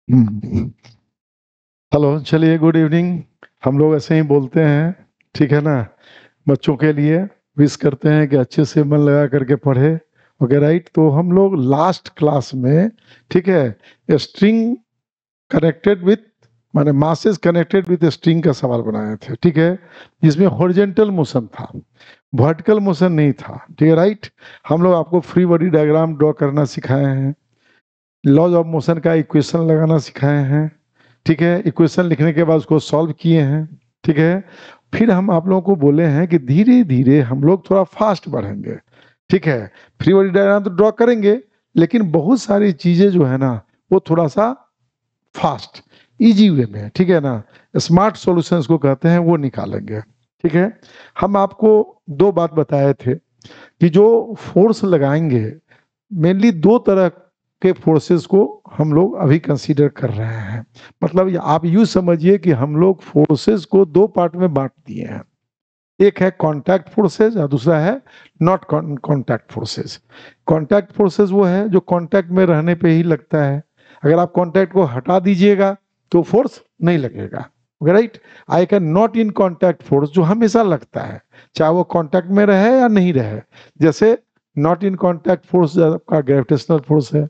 Hello, चलिए good evening. हम लोग ऐसे ही बोलते हैं, ठीक है ना। बच्चों के लिए विश करते हैं कि अच्छे से मन लगा करके पढ़े। Okay right. तो हम लोग लास्ट क्लास में, ठीक है, स्ट्रिंग कनेक्टेड विथ, माने मासेस कनेक्टेड विथ स्ट्रिंग का सवाल बनाए थे, ठीक है, जिसमें हॉरिजॉन्टल मोशन था, वर्टिकल मोशन नहीं था, ठीक है राइट। हम लोग आपको फ्री बॉडी डायग्राम ड्रॉ करना सिखाए हैं, लॉज ऑफ मोशन का इक्वेशन लगाना सिखाए हैं, ठीक है, इक्वेशन लिखने के बाद उसको सॉल्व किए हैं, ठीक है। फिर हम आप लोगों को बोले हैं कि धीरे धीरे हम लोग थोड़ा फास्ट बढ़ेंगे, ठीक है। फ्री बॉडी डायग्राम तो ड्रॉ करेंगे, लेकिन बहुत सारी चीजें जो है ना, वो थोड़ा सा फास्ट इजी वे में, ठीक है ना, स्मार्ट सॉल्यूशंस को कहते हैं, वो निकालेंगे, ठीक है। हम आपको दो बात बताए थे कि जो फोर्स लगाएंगे, मेनली दो तरह के फोर्सेस को हम लोग अभी कंसीडर कर रहे हैं। मतलब आप यूं समझिए कि हम लोग फोर्सेस को दो पार्ट में बांट दिए हैं। एक है कांटेक्ट फोर्सेस और दूसरा है not contact forces. Contact forces वो है जो कांटेक्ट में रहने पे ही लगता है। अगर आप कांटेक्ट को हटा दीजिएगा तो फोर्स नहीं लगेगा, right. I can not in contact force जो हमेशा लगता है, चाहे वो कांटेक्ट में रहे या नहीं रहे। जैसे नॉट इन कांटेक्ट फोर्स का ग्रेविटेशनल फोर्स है,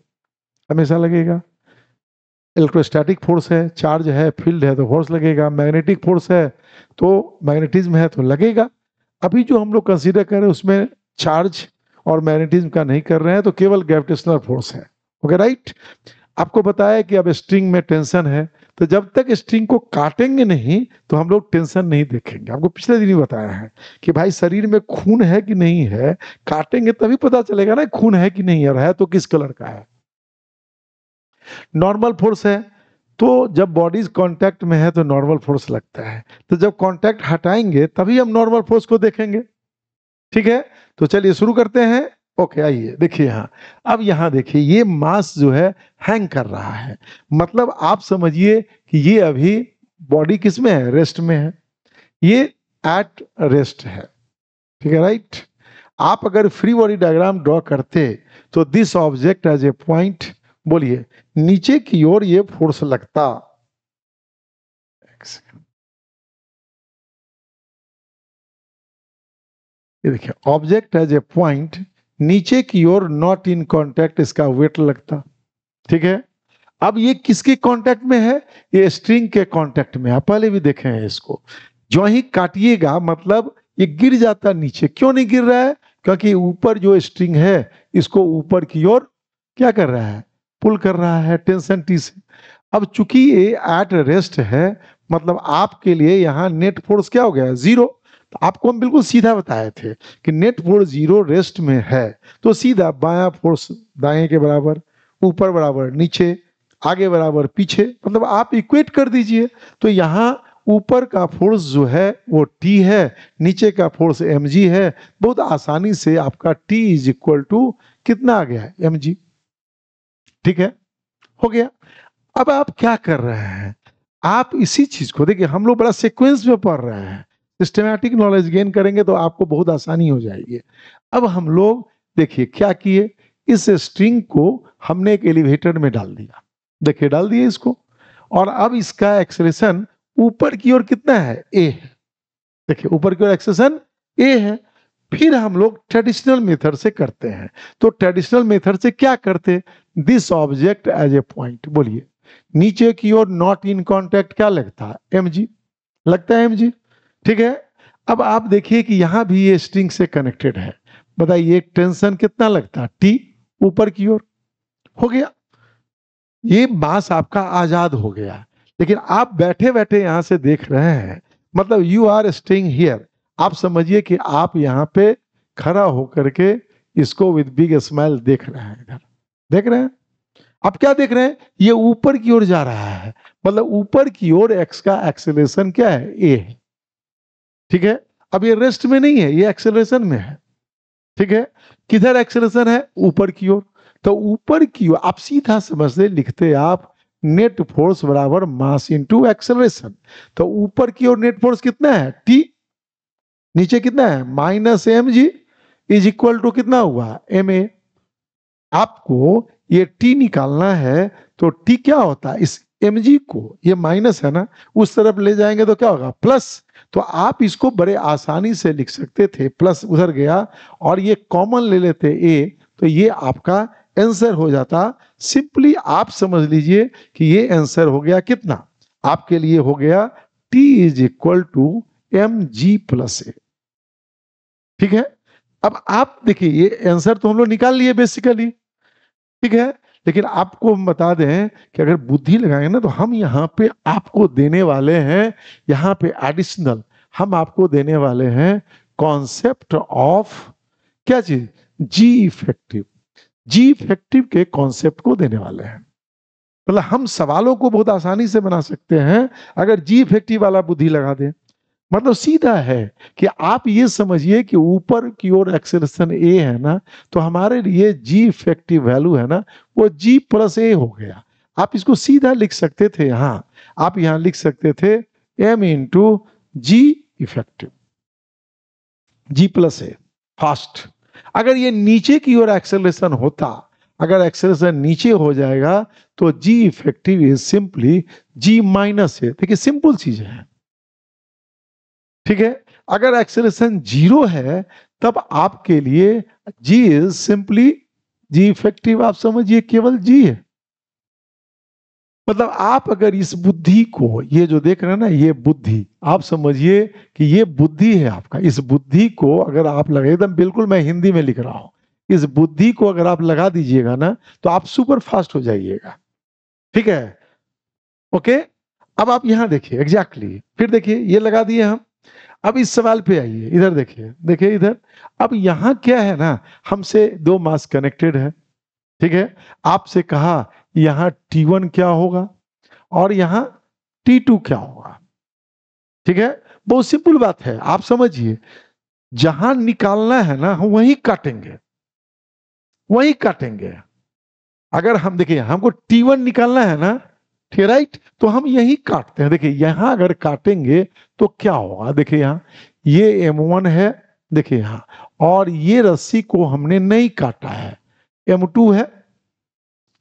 हमेशा लगेगा। इलेक्ट्रोस्टैटिक फोर्स है, चार्ज है, फील्ड है तो फोर्स लगेगा। मैग्नेटिक फोर्स है तो मैग्नेटिज्म है तो लगेगा। अभी जो हम लोग कंसीडर कर रहे हैं उसमें चार्ज और मैग्नेटिज्म का नहीं कर रहे हैं, तो केवल ग्रेविटेशनल फोर्स है, ओके राइट। आपको बताया कि अब स्ट्रिंग में टेंशन है, तो जब तक स्ट्रिंग को काटेंगे नहीं तो हम लोग टेंशन नहीं देखेंगे। आपको पिछले दिन ही बताया है कि भाई शरीर में खून है कि नहीं है, काटेंगे तभी पता चलेगा ना खून है कि नहीं है तो किस कलर का है। नॉर्मल फोर्स है तो जब बॉडीज कांटेक्ट में है तो नॉर्मल फोर्स लगता है, तो जब कांटेक्ट हटाएंगे तभी हम नॉर्मल फोर्स को देखेंगे, ठीक है। तो चलिए शुरू करते हैं। ओके, आइए देखिए यहाँ। अब यहाँ देखिए ये मास जो है हैंग कर रहा है, मतलब आप समझिए कि ये अभी बॉडी किस में है, रेस्ट में है, ये एट रेस्ट है, ठीक है राइट। आप अगर फ्री बॉडी डायग्राम ड्रॉ करते तो this object as a point, बोलिए, नीचे की ओर ये फोर्स लगता। ये देखिए ऑब्जेक्ट एज ए पॉइंट, नीचे की ओर नॉट इन कांटेक्ट, इसका वेट लगता, ठीक है। अब ये किसके कांटेक्ट में है, ये स्ट्रिंग के कांटेक्ट में। आप पहले भी देखे हैं इसको, जो ही काटिएगा मतलब ये गिर जाता नीचे। क्यों नहीं गिर रहा है, क्योंकि ऊपर जो स्ट्रिंग है इसको ऊपर की ओर क्या कर रहा है, पुल कर रहा है टेंशन टी से। अब चूंकि ये एट रेस्ट है, मतलब आपके लिए यहाँ नेट फोर्स क्या हो गया, जीरो। तो आपको हम बिल्कुल सीधा बताए थे कि नेट फोर्स जीरो रेस्ट में है, तो सीधा बायां फोर्स दाएं के बराबर, ऊपर बराबर नीचे, आगे बराबर पीछे, मतलब आप इक्वेट कर दीजिए। तो यहाँ ऊपर का फोर्स जो है वो टी है, नीचे का फोर्स एम जी है। बहुत आसानी से आपका टी इज इक्वल टू कितना आ गया, एम जी, ठीक है, हो गया। अब आप क्या कर रहे हैं, आप इसी चीज को देखिए, हम लोग बड़ा सीक्वेंस में पढ़ रहे हैं, सिस्टमैटिक नॉलेज गेन करेंगे तो आपको बहुत आसानी हो जाएगी। अब हम लोग देखिए क्या किए, इस स्ट्रिंग को हमने एक एलिवेटर में डाल दिया, देखिए डाल दिए इसको, और अब इसका एक्सेलरेशन ऊपर की ओर कितना है, ए है। देखिए ऊपर की ओर एक्सेलरेशन ए है। फिर हम लोग ट्रेडिशनल मेथड से करते हैं, तो ट्रेडिशनल मेथड से क्या करते, this object as a point, बोलिए, नीचे की ओर नॉट इन कांटेक्ट क्या लगता है, एम जी, लगता है एम जी, ठीक है। अब आप देखिए कि यहां भी ये स्ट्रिंग से कनेक्टेड है, बताइए टेंशन कितना लगता है, टी, ऊपर की ओर, हो गया। ये बांस आपका आजाद हो गया, लेकिन आप बैठे बैठे यहां से देख रहे हैं, मतलब यू आर स्टेइंग हियर। आप समझिए कि आप यहां पे खड़ा होकर के इसको विद बिग स्माइल देख रहे हैं, इधर देख रहे हैं। आप क्या देख रहे हैं, ये ऊपर की ओर जा रहा है, मतलब ऊपर की ओर एक्स का एक्सेलरेशन क्या है, ए है, ठीक है। अब ये रेस्ट में नहीं है, ये एक्सेलरेशन में है, ठीक है। किधर एक्सेलरेशन है, ऊपर की ओर। तो ऊपर की ओर आप सीधा समझते लिखते आप नेट फोर्स बराबर मास इनटू एक्सेलरेशन। तो ऊपर की ओर नेट फोर्स कितना है, टी, नीचे कितना है, minus M G, is equal to कितना हुआ, एम ए। आपको ये टी निकालना है, तो टी क्या होता है, इस mg को, ये माइनस है ना, उस तरफ ले जाएंगे तो क्या होगा, प्लस। तो आप इसको बड़े आसानी से लिख सकते थे, प्लस उधर गया और ये कॉमन ले लेते a, तो ये आपका आंसर हो जाता। सिंपली आप समझ लीजिए कि ये आंसर हो गया कितना, आपके लिए हो गया t is equal to mg plus a। ठीक है, अब आप देखिए ये आंसर तो हम लोग निकाल लिए बेसिकली, ठीक है, लेकिन आपको हम बता दें कि अगर बुद्धि लगाएंगे ना तो हम यहाँ पे आपको देने वाले हैं, यहाँ पे एडिशनल हम आपको देने वाले हैं कॉन्सेप्ट ऑफ क्या चीज, जी इफेक्टिव। जी इफेक्टिव के कॉन्सेप्ट को देने वाले हैं। मतलब हम सवालों को बहुत आसानी से बना सकते हैं अगर जी इफेक्टिव वाला बुद्धि लगा दें। मतलब सीधा है कि आप ये समझिए कि ऊपर की ओर एक्सेलरेशन ए है ना, तो हमारे लिए जी इफेक्टिव वैल्यू है ना, वो जी प्लस ए हो गया। आप इसको सीधा लिख सकते थे, यहाँ आप यहाँ लिख सकते थे एम इंटू जी इफेक्टिव, जी प्लस ए फास्ट। अगर ये नीचे की ओर एक्सेलरेशन होता, अगर एक्सेलरेशन नीचे हो जाएगा तो g effective is simply g minus a. देखिए सिंपल चीज है, ठीक है। अगर एक्सेलरेशन जीरो है तब आपके लिए जी इज सिंपली जी इफेक्टिव, आप समझिए केवल जी है। मतलब आप अगर इस बुद्धि को, ये जो देख रहे हैं ना, ये बुद्धि आप समझिए कि ये बुद्धि है आपका। इस बुद्धि को अगर आप लगे, एकदम बिल्कुल मैं हिंदी में लिख रहा हूं, इस बुद्धि को अगर आप लगा दीजिएगा ना तो आप सुपर फास्ट हो जाइएगा, ठीक है। ओके, अब आप यहां देखिए एग्जैक्टली, फिर देखिए ये लगा दिए हम। अब इस सवाल पे आइए, इधर देखिए, देखिए इधर। अब यहां क्या है ना, हमसे दो मास कनेक्टेड है, ठीक है। आपसे कहा यहां T1 क्या होगा और यहां T2 क्या होगा, ठीक है। बहुत सिंपल बात है, आप समझिए। जहां निकालना है ना हम वहीं काटेंगे, वहीं काटेंगे। अगर हम देखिए हमको T1 निकालना है ना, ठीक है, राइट, तो हम यही काटते हैं। देखिए यहां अगर काटेंगे तो क्या होगा, देखिए यहां ये M1 है, देखिए यहां, और ये रस्सी को हमने नहीं काटा है, M2 है,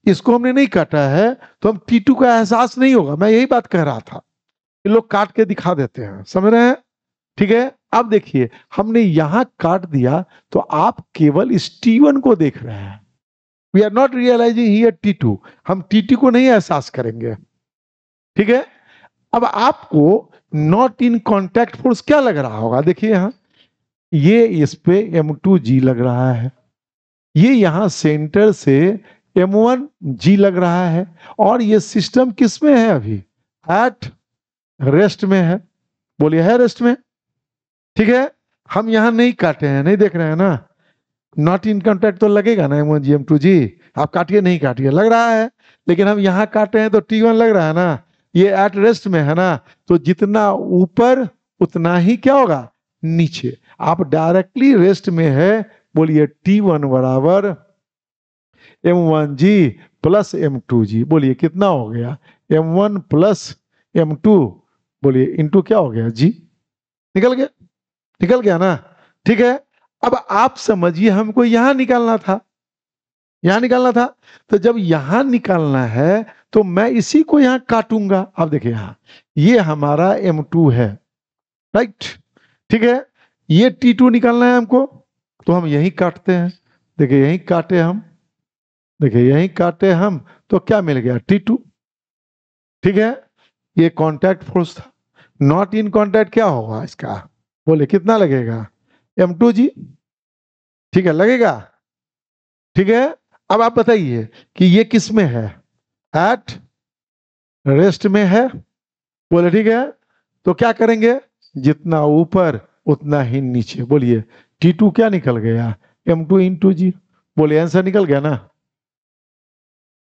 इसको हमने नहीं काटा है, तो हम T2 का एहसास नहीं होगा। मैं यही बात कह रहा था, ये लोग काट के दिखा देते हैं, समझ रहे हैं, ठीक है। अब देखिए हमने यहां काट दिया तो आप केवल इस T1 को देख रहे हैं। We are not realising here T2, हम T2 को नहीं एहसास करेंगे, ठीक है। अब आपको नॉट इन कॉन्टैक्ट फोर्स क्या लग रहा होगा, देखिए यहां ये इस पे M2G लग रहा है, ये यहां सेंटर से M1G लग रहा है, और ये सिस्टम किस में है अभी, एट रेस्ट में है। बोलिए है रेस्ट में, ठीक है। हम यहां नहीं काटे हैं, नहीं देख रहे हैं ना, नॉट इन कॉन्टैक्ट तो लगेगा ना M1G M2G, आप काटिए नहीं काटिए लग रहा है, लेकिन हम यहां काटे हैं तो T1 लग रहा है ना, ये एट रेस्ट में है ना, तो जितना ऊपर उतना ही क्या होगा नीचे। आप डायरेक्टली रेस्ट में है, बोलिए T1 बराबर M1G प्लस M2G, बोलिए कितना हो गया, M1 प्लस M2, बोलिए इंटू क्या हो गया G, निकल गया, निकल गया ना, ठीक है। अब आप समझिए हमको यहां निकालना था, यहां निकालना था, तो जब यहां निकालना है तो मैं इसी को यहां काटूंगा। अब देखिए यहां ये हमारा M2 है, राइट, ठीक है। ये T2 निकालना है हमको, तो हम यही काटते हैं, देखिए यही काटे हम, देखिए यही काटे हम, तो क्या मिल गया T2, ठीक है। ये कॉन्टैक्ट फोर्स था। नॉट इन कॉन्टैक्ट क्या होगा इसका, बोले कितना लगेगा M2G, ठीक है, लगेगा, ठीक है। अब आप बताइए कि ये किस में है, एट रेस्ट में है, बोले ठीक है। तो क्या करेंगे, जितना ऊपर उतना ही नीचे, बोलिए T2 क्या निकल गया, M2 इंटू जी, बोलिए आंसर निकल गया ना।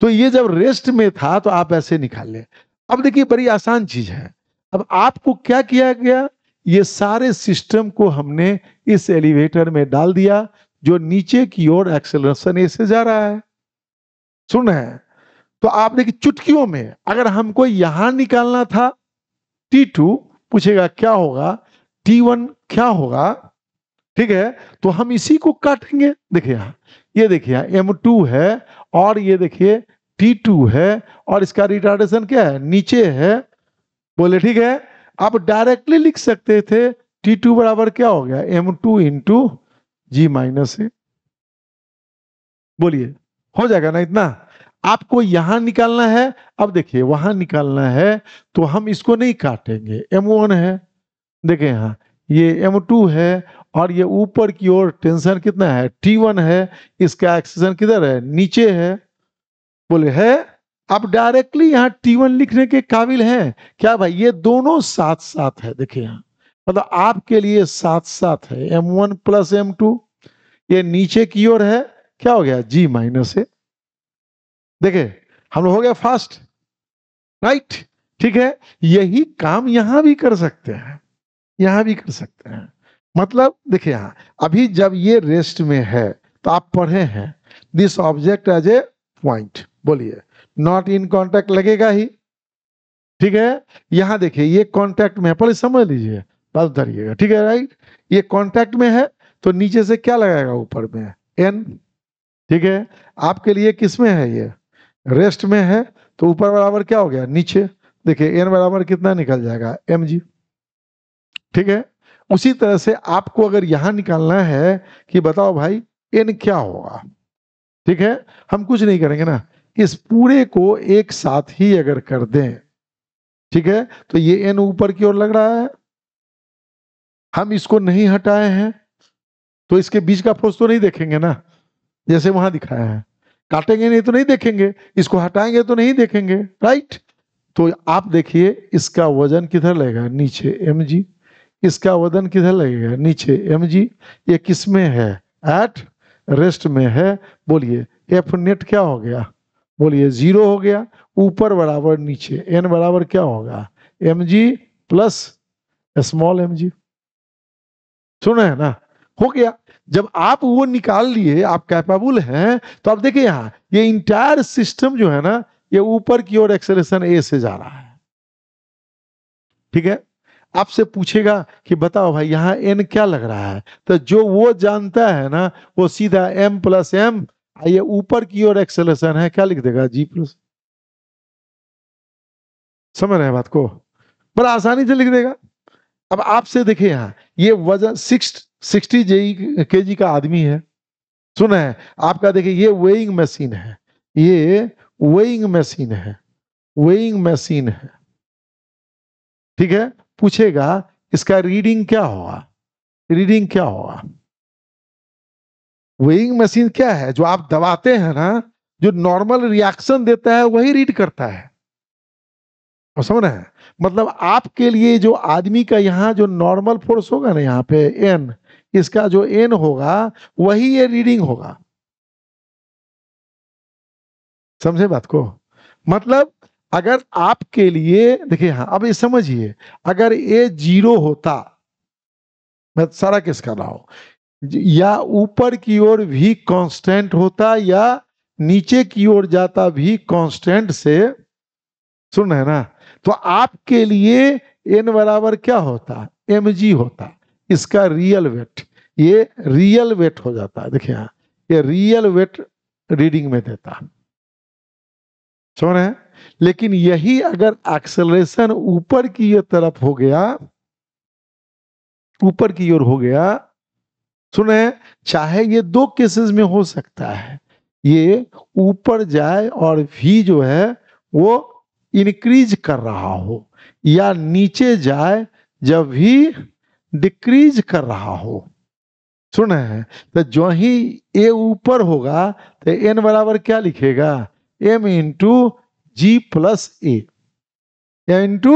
तो ये जब रेस्ट में था तो आप ऐसे निकाल ले। अब देखिए बड़ी आसान चीज है। अब आपको क्या किया गया, ये सारे सिस्टम को हमने इस एलिवेटर में डाल दिया जो नीचे की ओर एक्सेलरेशन ए से जा रहा है, सुन रहे हैं। तो आप देखिए चुटकियों में अगर हमको यहां निकालना था T2, पूछेगा क्या होगा, T1 क्या होगा, ठीक है। तो हम इसी को काटेंगे, देखिए यहां, ये देखिए M2 है और ये देखिए T2 है और इसका रिटार्डेशन क्या है, नीचे है, बोले ठीक है। आप डायरेक्टली लिख सकते थे T2 बराबर क्या हो गया, M2 इंटू G माइनस ए, बोलिए हो जाएगा ना इतना। आपको यहां निकालना है, अब देखिए वहां निकालना है तो हम इसको नहीं काटेंगे, M1 है, देखिए यहाँ ये M2 है और ये ऊपर की ओर टेंशन कितना है, T1 है, इसका एक्सेशन किधर है, नीचे है, बोले है। अब डायरेक्टली यहाँ T1 लिखने के काबिल हैं क्या भाई, ये दोनों साथ साथ है, देखिए यहाँ मतलब आपके लिए साथ साथ है, M1 प्लस M2, ये नीचे की ओर है, क्या हो गया, G माइनस है, देखिए हम लोग हो गया फास्ट, राइट, ठीक है। यही काम यहां भी कर सकते हैं, यहां भी कर सकते हैं। मतलब देखिए यहां अभी जब ये रेस्ट में है तो आप पढ़े हैं this object as a point, बोलिए नॉट इन कांटेक्ट लगेगा ही, ठीक है। यहां देखिए ये कांटेक्ट में है, पहले समझ लीजिए, बात उतारिएगा, ठीक है, राइट। ये कांटेक्ट में है तो नीचे से क्या लगाएगा, ऊपर में एन, ठीक है। आपके लिए किस में है, ये रेस्ट में है तो ऊपर बराबर क्या हो गया, नीचे, देखिए एन बराबर कितना निकल जाएगा, mg, ठीक है। उसी तरह से आपको अगर यहां निकालना है कि बताओ भाई एन क्या होगा, ठीक है, हम कुछ नहीं करेंगे ना, इस पूरे को एक साथ ही अगर कर दें, ठीक है, तो ये एन ऊपर की ओर लग रहा है, हम इसको नहीं हटाए हैं तो इसके बीच का फोर्स तो नहीं देखेंगे ना, जैसे वहां दिखाया है, काटेंगे नहीं तो नहीं देखेंगे, इसको हटाएंगे तो नहीं देखेंगे, राइट। तो आप देखिए इसका वजन किधर लगेगा, नीचे mg, इसका वजन किधर लगेगा, नीचे mg, ये किस में है, एट रेस्ट में है, बोलिए एफ नेट क्या हो गया, बोलिए 0 हो गया, ऊपर बराबर नीचे, n बराबर क्या होगा, mg प्लस स्मॉल mg, सुना है ना, हो गया। जब आप वो निकाल लिए, आप कैपेबल हैं, तो आप देखिए यहां ये इंटायर सिस्टम जो है ना, ये ऊपर की ओर एक्सेलरेशन ए से जा रहा है, ठीक है। आपसे पूछेगा कि बताओ भाई यहाँ एन क्या लग रहा है, तो जो वो जानता है ना वो सीधा m प्लस एम, ये ऊपर की ओर एक्सेलरेशन है, क्या लिख देगा, g प्लस, समझ रहे हैं बात को, बड़ा आसानी से लिख देगा। अब आपसे देखिए यहाँ ये वजन 60 kg का आदमी है, सुना है आपका, देखिए ये वेइंग मशीन है, ये वेइंग मशीन है, वेइंग मशीन है, ठीक है। पूछेगा इसका रीडिंग क्या होगा, रीडिंग क्या होगा, वेइंग मशीन क्या है, जो आप दबाते हैं ना, जो नॉर्मल रिएक्शन देता है वही रीड करता है, और समझ रहे हैं, मतलब आपके लिए जो आदमी का यहाँ जो नॉर्मल फोर्स होगा ना, यहाँ पे एन, इसका जो एन होगा वही ये रीडिंग होगा, समझे बात को। मतलब अगर आपके लिए देखिए, हाँ अब ये समझिए, अगर ये 0 होता, मैं सारा केस कर रहा हूं, या ऊपर की ओर भी कांस्टेंट होता या नीचे की ओर जाता भी कांस्टेंट से, सुन रहे हैं ना, तो आपके लिए एन बराबर क्या होता, mg होता, इसका रियल वेट, ये रियल वेट हो जाता है, देखिए यहाँ ये रियल वेट रीडिंग में देता, समझ रहे हैं। लेकिन यही अगर एक्सेलरेशन ऊपर की तरफ हो गया, ऊपर की ओर हो गया, सुने, चाहे ये दो केसेस में हो सकता है, ये ऊपर जाए और भी जो है वो इंक्रीज कर रहा हो, या नीचे जाए जब भी डिक्रीज कर रहा हो, सुने हैं। तो जो ही ए ऊपर होगा तो एन बराबर क्या लिखेगा, m इंटू जी प्लस ए, इंटू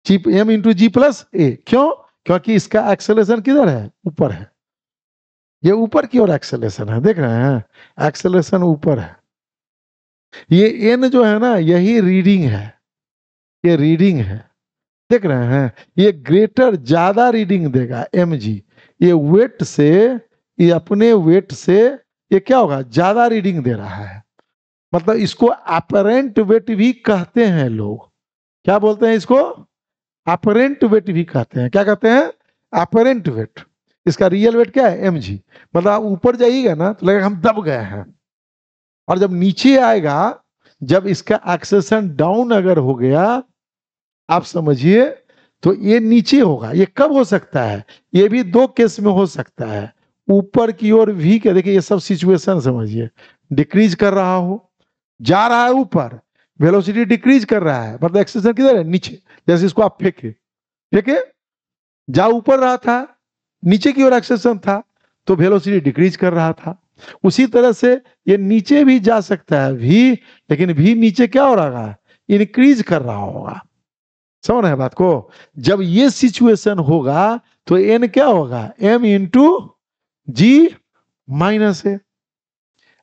एम इंटू जी प्लस ए, क्यों, क्योंकि इसका एक्सेलरेशन किधर है, ऊपर है, ये ऊपर की ओर एक्सेलरेशन है, देख रहे हैं एक्सेलरेशन ऊपर है, ये एन जो है ना यही रीडिंग है, ये रीडिंग है, देख रहे हैं, ये ग्रेटर ज्यादा रीडिंग देगा mg, ये वेट से, ये अपने वेट से ये क्या होगा, ज्यादा रीडिंग दे रहा है, मतलब इसको अपरेंट वेट भी कहते हैं लोग, क्या बोलते हैं इसको, अपरेंट वेट भी कहते हैं, क्या कहते हैं, अपरेंट वेट। इसका रियल वेट क्या है, mg, मतलब आप ऊपर जाइएगा ना तो लगेगा हम दब गए हैं, और जब नीचे आएगा, जब इसका एक्सेलेरेशन डाउन अगर हो गया, आप समझिए, तो ये नीचे होगा। ये कब हो सकता है? ये भी दो केस में हो सकता है। ऊपर की ओर वी के, देखिए ये सब सिचुएशन समझिए, डिक्रीज कर रहा हो, जा रहा है ऊपर, वेलोसिटी डिक्रीज कर रहा है, मतलब एक्सेलेरेशन किधर है? नीचे। जैसे इसको आप फेंके फेंके, जा ऊपर रहा था, नीचे की ओर एक्सेलेरेशन था, तो वेलोसिटी डिक्रीज कर रहा था। उसी तरह से ये नीचे भी जा सकता है भी, लेकिन भी नीचे क्या हो रहा है? इंक्रीज कर रहा होगा। समझ रहे हैं बात को? जब ये सिचुएशन होगा तो एन क्या होगा? एम इंटू जी माइनस ए।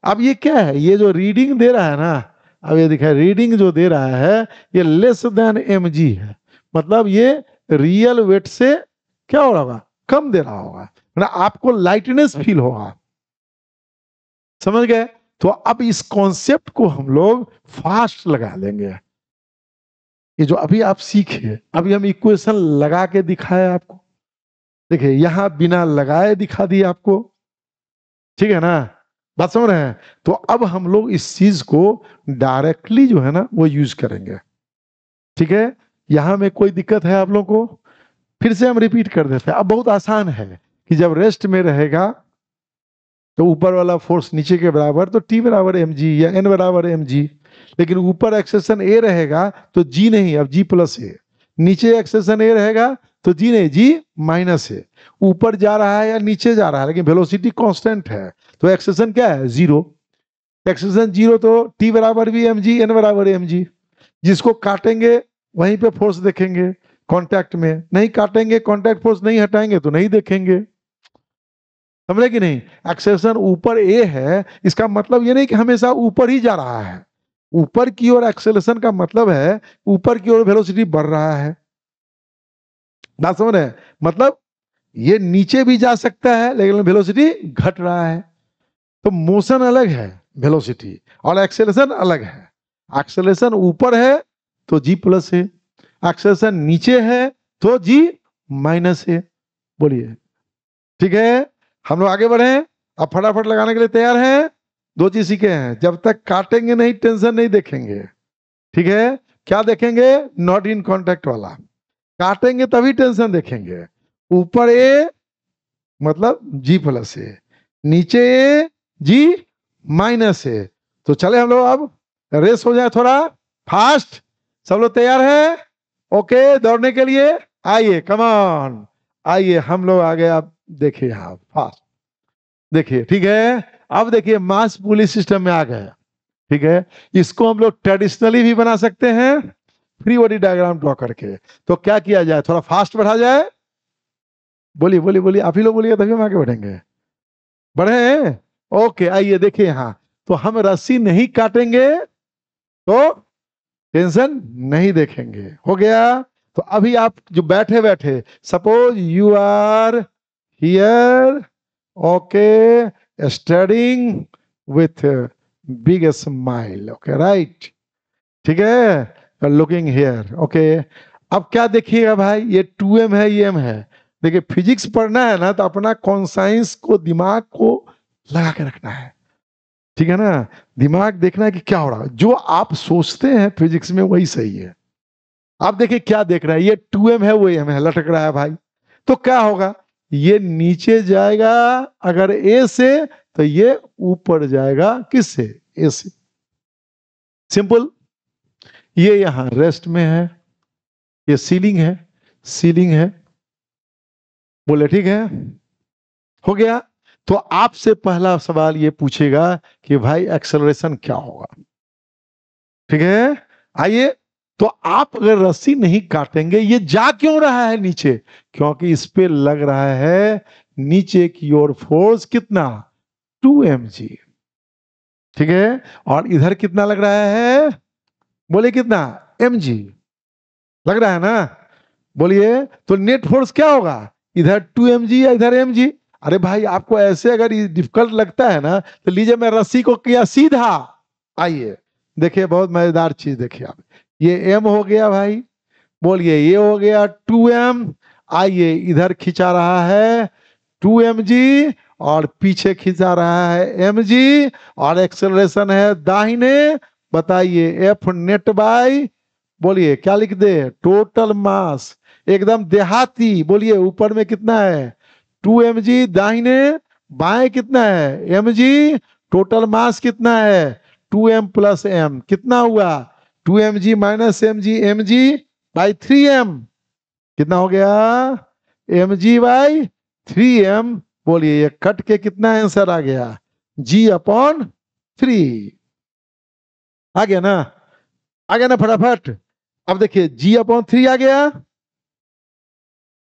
अब ये क्या है? ये जो रीडिंग दे रहा है ना, अब ये दिखा, रीडिंग जो दे रहा है ये लेस देन एम जी है, मतलब ये रियल वेट से क्या हो रहा होगा? कम दे रहा होगा, मतलब आपको लाइटनेस फील होगा। समझ गए? तो अब इस कॉन्सेप्ट को हम लोग फास्ट लगा लेंगे। ये जो अभी आप सीखे, अभी हम इक्वेशन लगा के दिखाए आपको, देखिए यहां बिना लगाए दिखा दिए आपको, ठीक है ना? बात समझ रहे हैं? तो अब हम लोग इस चीज को डायरेक्टली जो है ना वो यूज करेंगे, ठीक है? यहां में कोई दिक्कत है आप लोगों को? फिर से हम रिपीट कर देते हैं। अब बहुत आसान है कि जब रेस्ट में रहेगा तो ऊपर वाला फोर्स नीचे के बराबर, तो टी बराबर एम जी या एन बराबर एम जी। लेकिन ऊपर एक्सेशन ए रहेगा तो जी नहीं, अब जी प्लस ए। नीचे एक्सेशन ए रहेगा तो जी नहीं, जी माइनस ए। ऊपर जा रहा है या नीचे जा रहा है, लेकिन वेलोसिटी कांस्टेंट है, तो एक्सेशन क्या है? जीरो। एक्सेशन जीरो, तो टी बराबर भी एम जी, एन बराबर एम जी। जिसको काटेंगे वहीं पे फोर्स देखेंगे, कांटेक्ट में। नहीं काटेंगे, कांटेक्ट फोर्स नहीं हटाएंगे तो नहीं देखेंगे। समझे कि नहीं? एक्सेलरेशन ऊपर ए है, इसका मतलब ये नहीं कि हमेशा ऊपर ही जा रहा है। ऊपर की ओर एक्सेलरेशन का मतलब है ऊपर की ओर वेलोसिटी बढ़ रहा है। बात समझ रहे हैं? मतलब ये नीचे भी जा सकता है लेकिन वेलोसिटी घट रहा है। तो मोशन अलग है, वेलोसिटी और एक्सेलरेशन अलग है। एक्सेलरेशन ऊपर है तो जी प्लस है, एक्सेलरेशन नीचे है तो जी माइनस है। बोलिए, ठीक है? हम लोग आगे बढ़े। अब फटाफट लगाने के लिए तैयार हैं? दो चीज सीखे हैं, जब तक काटेंगे नहीं टेंशन नहीं देखेंगे, ठीक है? क्या देखेंगे? नॉट इन कांटेक्ट वाला। काटेंगे तभी टेंशन देखेंगे। ऊपर ए मतलब जी प्लस ए, नीचे ए जी माइनस ए। तो चले हम लोग अब रेस हो जाए थोड़ा फास्ट। सब लोग तैयार है? ओके दौड़ने के लिए? आइए, कम ऑन, आइए हम लोग आगे। आप देखिए यहाँ फास्ट, देखिए, ठीक है? अब देखिए मास पुली सिस्टम में आ गए, ठीक है? इसको हम लोग ट्रेडिशनली भी बना सकते हैं, फ्री बॉडी डायग्राम ड्रॉ करके। तो क्या किया जाए? थोड़ा फास्ट बढ़ा जाए। बोलिए बोलिए बोलिए, आप ही लोग बोलिए तभी हम आगे बढ़ेंगे। बढ़े? ओके, आइए देखिए यहाँ। तो हम रस्सी नहीं काटेंगे तो टेंशन नहीं देखेंगे, हो गया? तो अभी आप जो बैठे बैठे, suppose you are here, okay, studying with big smile, okay right, ठीक है, लुकिंग हियर, ओके। अब क्या देखिएगा भाई, ये 2m है, ये m है। देखिए फिजिक्स पढ़ना है ना तो अपना कॉन्साइंस को, दिमाग को लगा के रखना है, ठीक है ना? दिमाग देखना है कि क्या हो रहा है, जो आप सोचते हैं फिजिक्स में वही सही है। आप देखिए क्या देख रहा है, ये 2m है, वो m है, लटक रहा है भाई। तो क्या होगा? ये नीचे जाएगा अगर ए से, तो ये ऊपर जाएगा किससे? ए से। सिंपल। ये यहां रेस्ट में है, ये सीलिंग है, सीलिंग है। बोले ठीक है, हो गया? तो आपसे पहला सवाल ये पूछेगा कि भाई एक्सेलरेशन क्या होगा, ठीक है? आइए, तो आप अगर रस्सी नहीं काटेंगे, ये जा क्यों रहा है नीचे? क्योंकि इस पे लग रहा है नीचे की ओर फोर्स कितना? 2mg, ठीक है? और इधर कितना लग रहा है? बोले कितना? mg लग रहा है ना? बोलिए, तो नेट फोर्स क्या होगा? इधर 2mg या इधर mg? अरे भाई आपको ऐसे अगर डिफिकल्ट लगता है ना तो लीजिए, मैं रस्सी को किया सीधा। आइए देखिए, बहुत मजेदार चीज देखिए आप। ये m हो गया भाई, बोलिए ये हो गया 2m। आइए इधर खिंचा रहा है 2mg, और पीछे खिंचा रहा है mg और एक्सेलरेशन है दाहिने। बताइए एफ नेट बाय, बोलिए क्या लिख दे, टोटल मास, एकदम देहाती। बोलिए ऊपर में कितना है 2 mg, दाहिने बाएं कितना है mg, टोटल मास कितना है 2m प्लस m, कितना हुआ 2 mg minus mg by 3m, कितना हो गया mg बाई 3m। बोलिए ये कट के कितना आंसर आ गया g/3। आ गया ना, आ गया ना फटाफट। अब देखिए g/3 आ गया।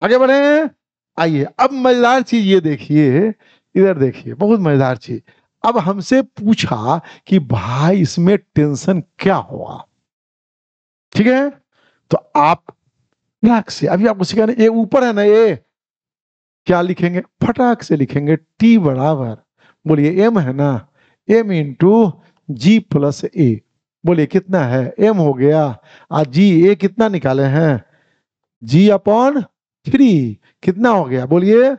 आगे बढ़े, आइए अब मजेदार चीज ये देखिए, इधर देखिए बहुत मजेदार चीज। अब हमसे पूछा कि भाई इसमें टेंशन क्या हुआ, ठीक है। तो आप फटाक से, अभी आपको सिखाने, ये ऊपर है ना, ये क्या लिखेंगे, फटाक से लिखेंगे टी बराबर, बोलिए एम है ना, एम इंटू जी प्लस ए। बोलिए कितना है, एम हो गया, और जी ए कितना निकाले हैं g/3, कितना हो गया बोलिए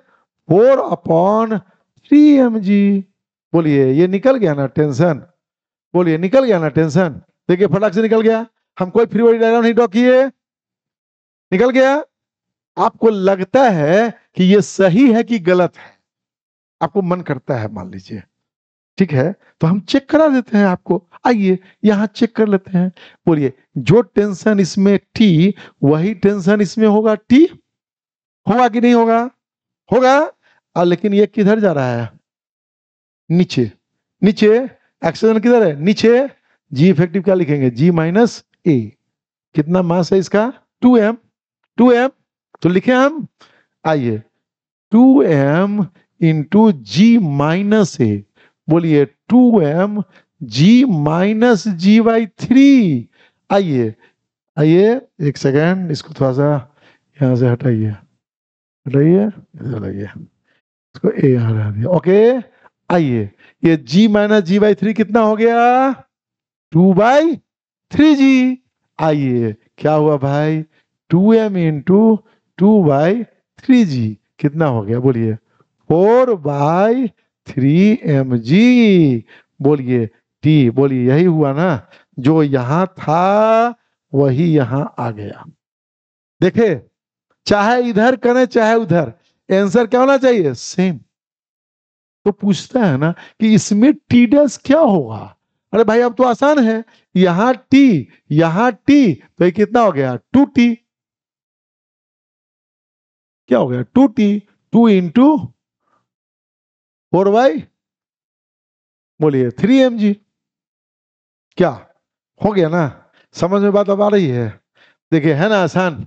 4/3mg। बोलिए ये निकल गया ना टेंशन, बोलिए निकल गया ना टेंशन। देखिए फटाक से निकल गया, हम कोई फ्री बॉडी डायग्राम नहीं ड्रॉ किए, निकल गया। आपको लगता है कि ये सही है कि गलत है, आपको मन करता है मान लीजिए, ठीक है, तो हम चेक करा देते हैं आपको। आइए यहां चेक कर लेते हैं। बोलिए जो टेंशन इसमें टी, वही टेंशन इसमें होगा टी, होगा कि नहीं होगा, होगा। और लेकिन ये किधर जा रहा है, नीचे, नीचे एक्सेलरेशन किधर है नीचे। जी इफेक्टिव क्या लिखेंगे g-a, कितना मास है इसका 2m, 2m तो लिखे हम, आइए 2m इंटू g-a। बोलिए 2m g-g/3। आइए आइए एक सेकेंड, इसको थोड़ा सा यहां से हटाइए, हटाइए हटाइए, इसको ए हटा दिया, ओके। आइए ये g-g/3 कितना हो गया 2/3g। आइए क्या हुआ भाई 2m इंटू 2/3g, कितना हो गया बोलिए 4/3mg। बोलिए टी, बोलिए यही हुआ ना, जो यहां था वही यहां आ गया। देखे, चाहे इधर करें चाहे उधर, आंसर क्या होना चाहिए सेम। तो पूछता है ना कि इसमें टी डैश क्या होगा। अरे भाई अब तो आसान है, यहां टी, यहां टी, तो ये कितना हो गया 2t, क्या हो गया 2t, 2 इंटू 4/, बोलिए 3mg। क्या हो गया ना, समझ में बात अब आ रही है। देखिए है ना आसान,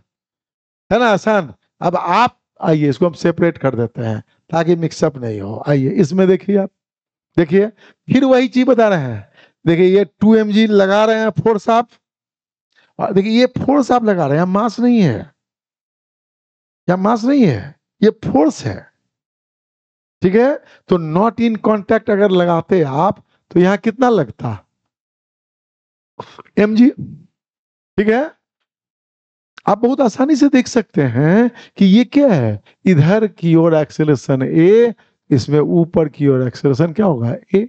है ना आसान। अब आप आइए इसको हम सेपरेट कर देते हैं ताकि मिक्सअप नहीं हो। आइए इसमें देखिए आप, देखिए फिर वही चीज बता रहे हैं। देखिए ये 2mg लगा रहे हैं फोर्स आप, और देखिए ये फोर्स आप लगा रहे हैं, मास नहीं है, या मास नहीं है, ये फोर्स है, ठीक है। तो नॉट इन कांटेक्ट अगर लगाते आप तो यहां कितना लगता mg, ठीक है। आप बहुत आसानी से देख सकते हैं कि ये क्या है, इधर की ओर एक्सेलरेशन a, इसमें ऊपर की ओर एक्सेलरेशन क्या होगा a।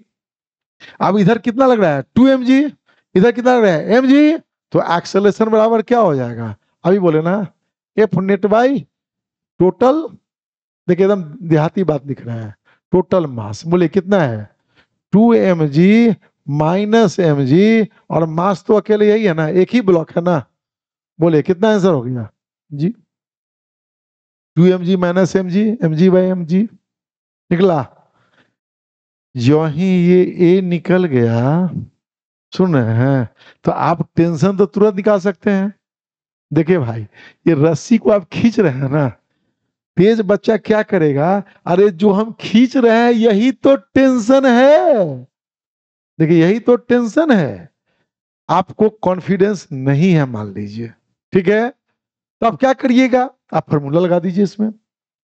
अब इधर कितना लग रहा है 2mg, इधर कितना लग रहा है mg, तो एक्सेलरेशन बराबर क्या हो जाएगा, अभी बोले ना एफ नेट बाई टोटल। देखिए एकदम देहाती बात लिख रहा है, टोटल मास। बोले कितना है 2mg माइनस mg, और मास तो अकेले यही है ना, एक ही ब्लॉक है ना। बोले कितना आंसर हो गया जी 2mg minus mg by mg निकला। जो ही ये ए निकल गया, सुन रहे हैं, तो आप टेंशन तो तुरंत निकाल सकते हैं। देखिए भाई ये रस्सी को आप खींच रहे हैं ना, तेज बच्चा क्या करेगा, अरे जो हम खींच रहे हैं यही तो टेंशन है। देखिए यही तो टेंशन है। आपको कॉन्फिडेंस नहीं है मान लीजिए, ठीक है, तो आप क्या करिएगा, आप फॉर्मूला लगा दीजिए इसमें।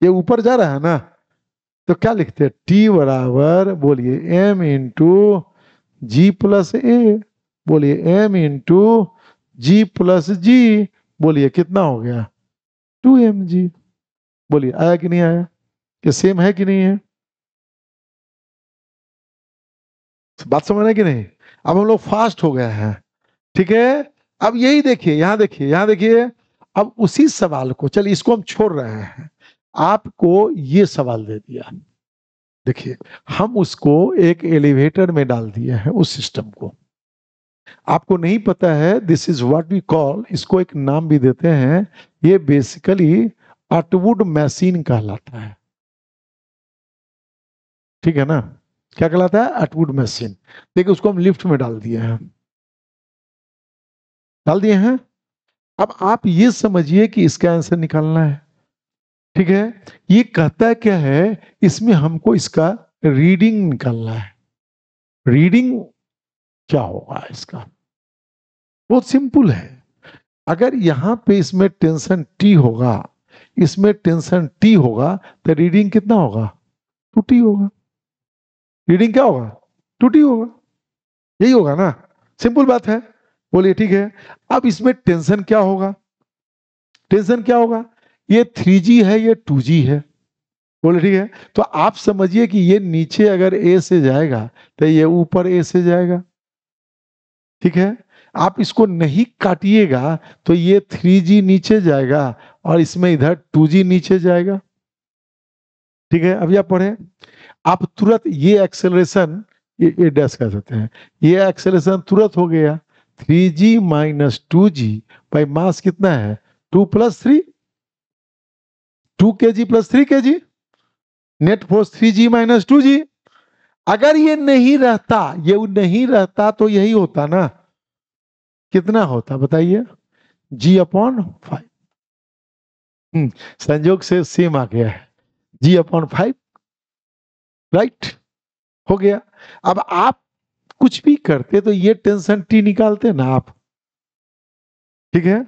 ये ऊपर जा रहा है ना, तो क्या लिखते हैं टी बराबर, बोलिए एम इंटू जी प्लस ए। बोलिए एम इंटू जी प्लस जी। बोलिए कितना हो गया 2mg। बोलिए आया कि नहीं आया, कि सेम है कि नहीं है। बात समझ रहे हैं कि नहीं? अब हम लोग फास्ट हो गए हैं, ठीक है। अब यही देखिए, यहां देखिए, यहां देखिए। अब उसी सवाल को, चलिए इसको हम छोड़ रहे हैं, आपको ये सवाल दे दिया, देखिए हम उसको एक एलिवेटर में डाल दिए हैं उस सिस्टम को। आपको नहीं पता है, this is what we call, इसको एक नाम भी देते हैं, ये बेसिकली अटवुड मशीन कहलाता है, ठीक है ना? क्या कहलाता है? अटवुड मशीन। देखिए उसको हम लिफ्ट में डाल दिए हैं, डाल दिए हैं। अब आप ये समझिए कि इसका आंसर निकालना है, ठीक है। ये कहता क्या है, इसमें हमको इसका रीडिंग निकालना है। रीडिंग क्या होगा इसका? बहुत सिंपल है। अगर यहां पे इसमें टेंशन टी होगा, इसमें टेंशन टी होगा, तो रीडिंग कितना होगा? 2t होगा। रीडिंग क्या होगा? 2t होगा। यही होगा ना? सिंपल बात है। बोलिए ठीक है। अब इसमें टेंशन क्या होगा? टेंशन क्या होगा? ये 3G है, ये 2G है। बोले ठीक है। तो आप समझिए कि ये नीचे अगर ए से जाएगा तो ये ऊपर ए से जाएगा, ठीक है। आप इसको नहीं काटिएगा तो ये 3G नीचे जाएगा और इसमें इधर 2G नीचे जाएगा, ठीक है। अभी आप पढ़े, आप तुरंत ये एक्सेलरेशन, ये डैश कर सकते हैं, ये एक्सेलरेशन तुरंत हो गया। 3G माइनस 2G भाई मास कितना है? 2 plus 3, 2 kg plus 3 kg, net force 3G minus 2G। अगर ये नहीं रहता, ये नहीं रहता तो यही होता ना, कितना होता बताइए? G/5। संयोग से सेम आ गया है, G/5, राइट, हो गया। अब आप कुछ भी करते तो ये टेंशन टी निकालते ना आप, ठीक है।